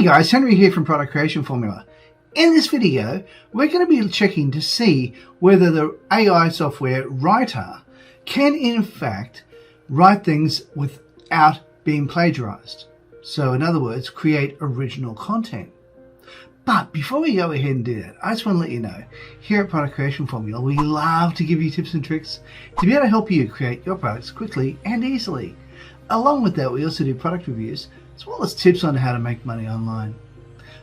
guys, Henry here from Product Creation Formula. In this video, we're going to be checking to see whether the AI software Writer can in fact write things without being plagiarized. So in other words, create original content. But before we go ahead and do that, I just want to let you know, here at Product Creation Formula, we love to give you tips and tricks to be able to help you create your products quickly and easily. Along with that, we also do product reviews, as well as tips on how to make money online.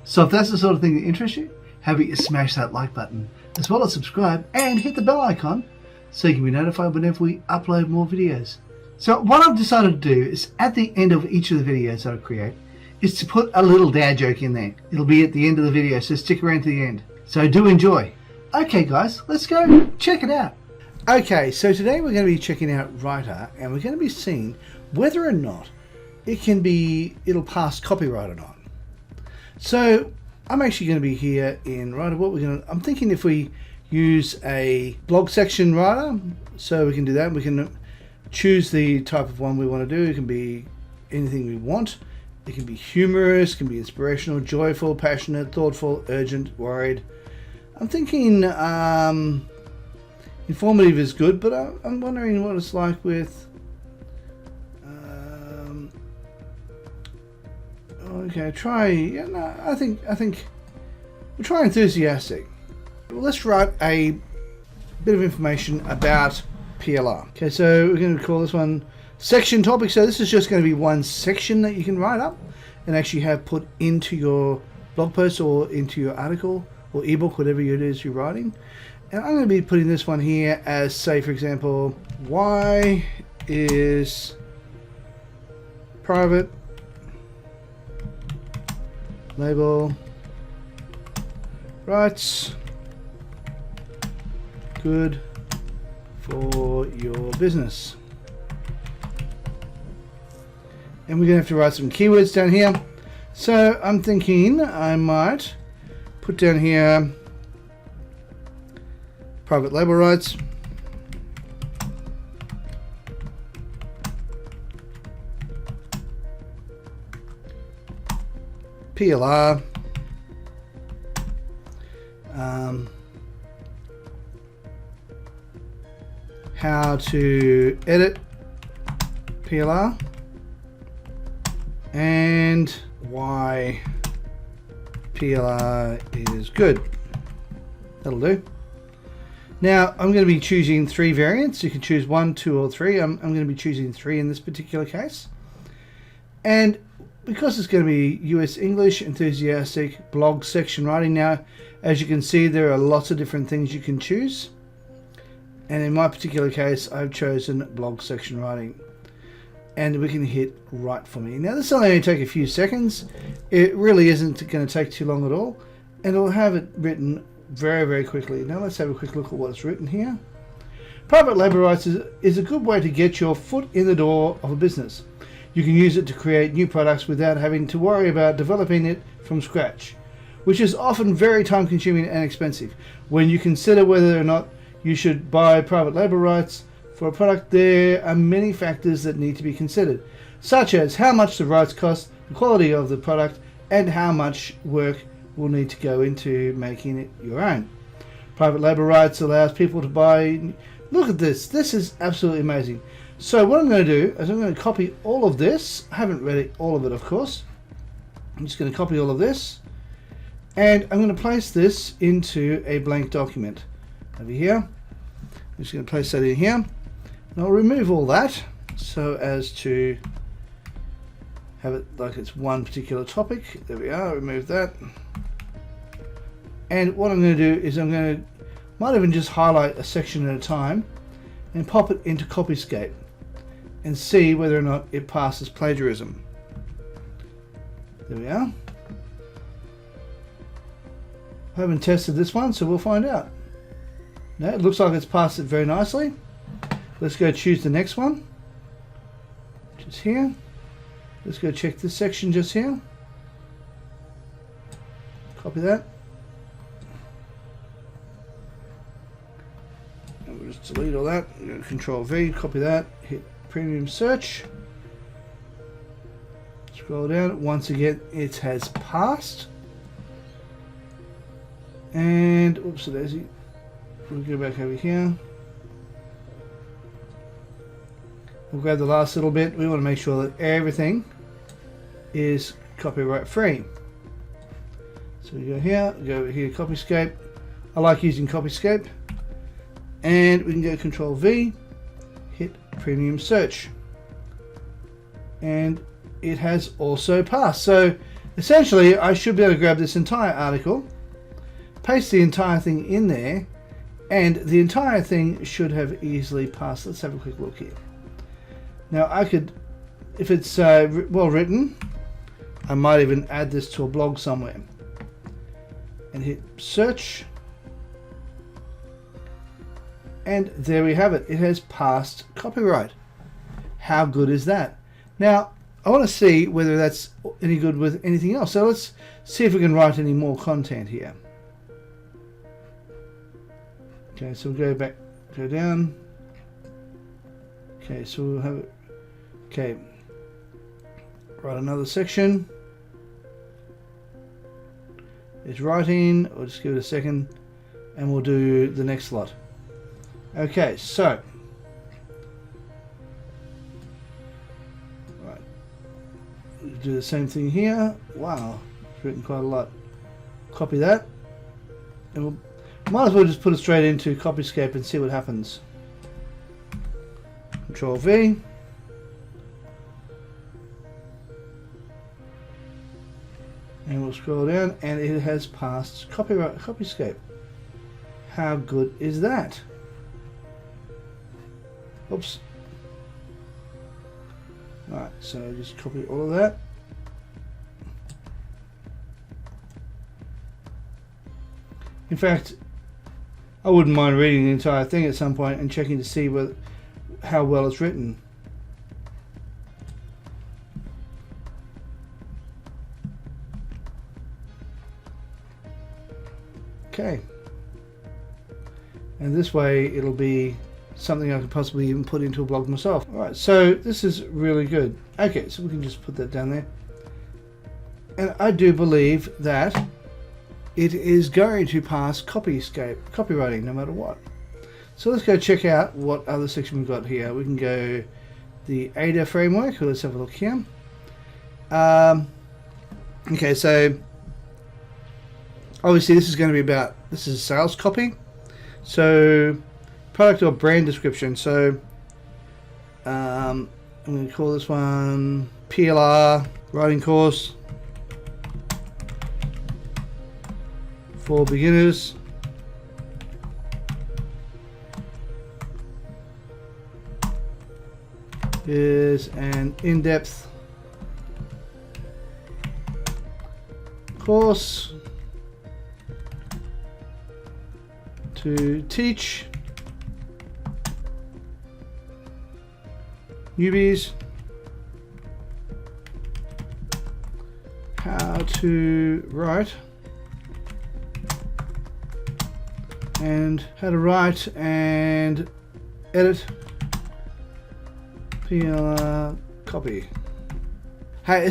So if that's the sort of thing that interests you, have you smash that like button, as well as subscribe and hit the bell icon so you can be notified whenever we upload more videos. So what I've decided to do is at the end of each of the videos that I create, is to put a little dad joke in there. It'll be at the end of the video, so stick around to the end. So do enjoy. Okay guys, let's go check it out. Okay, so today we're going to be checking out Writer, and we're going to be seeing whether or not it'll pass copyright or not. So I'm actually going to be here in Writer. I'm thinking if we use a blog section writer, so we can do that. We can choose the type of one we want to do. It can be anything we want. It can be humorous, can be inspirational, joyful, passionate, thoughtful, urgent, worried. I'm thinking informative is good, but I'm wondering what it's like with okay, I think we'll try enthusiastic. Let's write a bit of information about PLR. Okay, so we're going to call this one section topic. So this is just going to be one section that you can write up and actually have put into your blog post or into your article or ebook, whatever it is you're writing. And I'm going to be putting this one here as, say, for example, why is private label rights good for your business? And we're going to have to write some keywords down here. So I'm thinking I might put down here private label rights, PLR, how to edit PLR, and why PLR is good. That'll do. Now I'm going to be choosing 3 variants. You can choose 1, 2, or 3. I'm going to be choosing 3 in this particular case. And because it's going to be US English, enthusiastic, blog section writing. Now, as you can see, there are lots of different things you can choose. And in my particular case, I've chosen blog section writing. And we can hit write for me. Now this will only take a few seconds. It really isn't going to take too long at all. And it'll have it written very, very quickly. Now let's have a quick look at what's written here. Private label rights is a good way to get your foot in the door of a business. You can use it to create new products without having to worry about developing it from scratch, which is often very time consuming and expensive. When you consider whether or not you should buy private label rights for a product, there are many factors that need to be considered, such as how much the rights cost, the quality of the product, and how much work will need to go into making it your own. Private label rights allows people to buy. Look at this. This is absolutely amazing. So what I'm going to do is I'm going to copy all of this. I haven't read all of it, of course. I'm just going to copy all of this, and I'm going to place this into a blank document over here. I'm just going to place that in here, and I'll remove all that so as to have it like it's one particular topic. There we are. Remove that. And what I'm going to do is might even just highlight a section at a time and pop it into Copyscape and see whether or not it passes plagiarism. There we are. I haven't tested this one, so we'll find out. No, it looks like it's passed it very nicely. Let's go choose the next one, which is here. Let's go check this section just here. Copy that. And we'll just delete all that. Control V, copy that, hit premium search. Let's Scroll down. Once again, it has passed. And oops, daisy. We'll go back over here. We'll grab the last little bit. We want to make sure that everything is copyright free. So we go here, go over here, Copyscape. I like using Copyscape. And we can go Control V, hit Premium Search. And it has also passed. So essentially, I should be able to grab this entire article, paste the entire thing in there, and the entire thing should have easily passed. Let's have a quick look here. Now I could, if it's well written, I might even add this to a blog somewhere. And hit search. And there we have it. It has passed copyright. How good is that? Now, I want to see whether that's any good with anything else. So let's see if we can write any more content here. Okay, so we'll go back, go down. Okay, so we'll have it. Okay, write another section. It's writing. I'll just give it a second, and we'll do the next lot. Okay, so right, we'll do the same thing here. Wow, it's written quite a lot. Copy that, and we'll might as well just put it straight into Copyscape and see what happens. Control V. And we'll scroll down, and it has passed copyright Copyscape. How good is that? Oops. Right, so just copy all of that. In fact, I wouldn't mind reading the entire thing at some point and checking to see how well it's written. Okay. And this way it'll be something I could possibly even put into a blog myself. Alright, so this is really good. Okay, so we can just put that down there. And I do believe that it is going to pass copywriting no matter what. So let's go check out what other section we've got here. We can go the Ada framework. Let's have a look here. Okay, so obviously this is going to be about, this is sales copy. So product or brand description. So I'm going to call this one PLR writing course for beginners. Is an in-depth course to teach newbies how to write and edit PLR copy. Hey,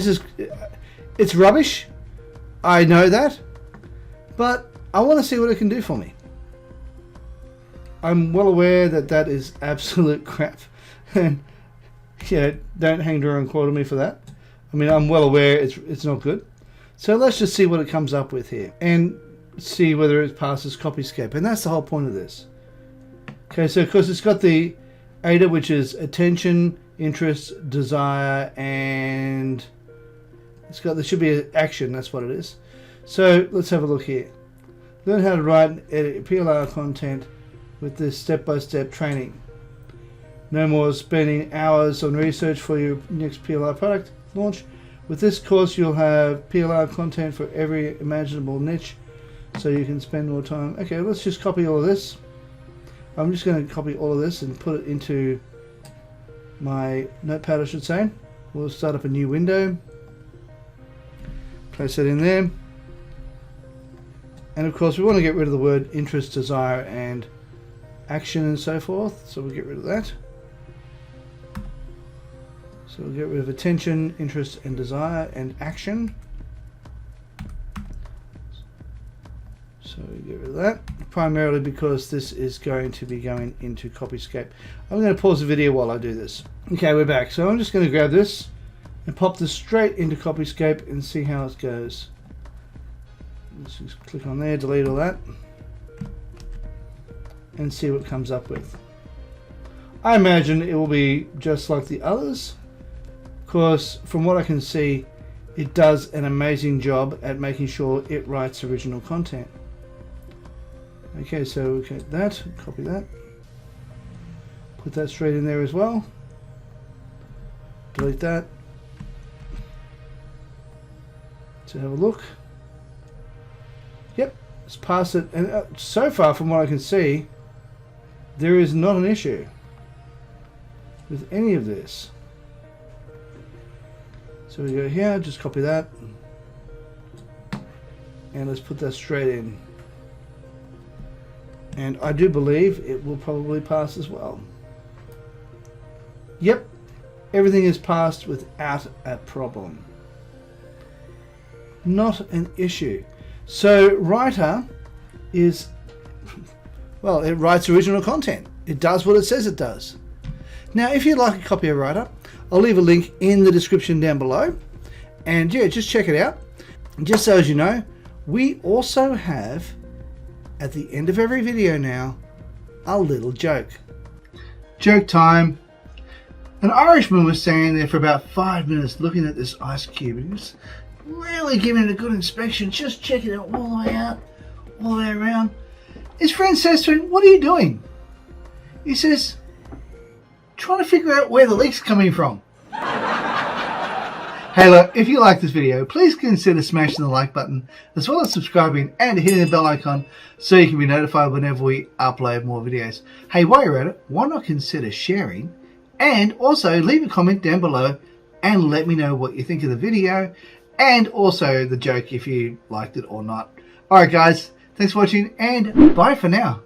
it's rubbish. I know that, but I want to see what it can do for me. I'm well aware that that is absolute crap, and yeah, don't hang your own quote on me for that. I mean, I'm well aware it's not good. So let's just see what it comes up with here and see whether it passes Copyscape, and that's the whole point of this. Okay, so of course it's got the Ada, which is attention, interest, desire, and there should be an action. That's what it is. So let's have a look here. Learn how to write and edit PLR content with this step-by-step training. No more spending hours on research for your next PLR product launch. With this course, you'll have PLR content for every imaginable niche, so you can spend more time. Okay, let's just copy all of this. I'm just going to copy all of this and put it into my notepad, I should say. We'll start up a new window. Place it in there. And of course, we want to get rid of the word interest, desire, and action and so forth. So we'll get rid of that. So we'll get rid of attention, interest, and desire, and action. So we get rid of that, primarily because this is going to be going into Copyscape. I'm going to pause the video while I do this. Okay, we're back. So I'm just going to grab this and pop this straight into Copyscape and see how it goes. Let's just click on there, delete all that, and see what it comes up with. I imagine it will be just like the others, because from what I can see, it does an amazing job at making sure it writes original content. Okay, so we get that, copy that, put that straight in there as well, delete that. So have a look. Yep, it's passed it, and so far from what I can see, there is not an issue with any of this. So we go here, just copy that, and let's put that straight in. And I do believe it will probably pass as well. Yep, everything is passed without a problem. Not an issue. So Writer is, well, it writes original content. It does what it says it does. Now, if you'd like a copy of Writer, I'll leave a link in the description down below. And yeah, just check it out. And just so as you know, we also have, at the end of every video now, a little joke. Joke time. An Irishman was standing there for about 5 minutes looking at this ice cube. He was really giving it a good inspection, just checking it all the way out, all the way around. His friend says to him, "What are you doing?" He says, "Trying to figure out where the leak's coming from." Hey look, if you like this video, please consider smashing the like button, as well as subscribing and hitting the bell icon so you can be notified whenever we upload more videos. Hey, while you're at it, why not consider sharing? And also leave a comment down below and let me know what you think of the video, and also the joke if you liked it or not. Alright guys, thanks for watching and bye for now.